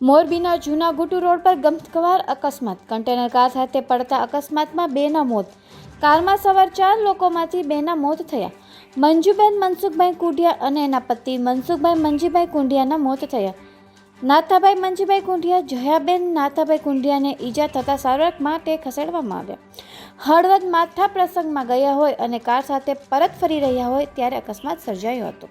મોરબીના જૂના ગુટુ રોડ પર ગમખ્વાર અકસ્માત. કન્ટેનર કાર સાથે પડતા અકસ્માતમાં બેના મોત. કારમાં સવાર 4 લોકોમાંથી બેના મોત થયા. મંજુબેન મનસુખભાઈ કુંડિયા અને એના પતિ મનસુખભાઈ મંજીભાઈ કુંડિયાના મોત થયા. નાથાભાઈ મંજીભાઈ કુંડિયા, જયાબેન નાથાભાઈ કુંડિયાને ઈજા થતાં સારવાર માટે ખસેડવામાં આવ્યા. હળવદ માથા પ્રસંગમાં ગયા હોય અને કાર સાથે પરત ફરી રહ્યા હોય ત્યારે અકસ્માત સર્જાયો હતો.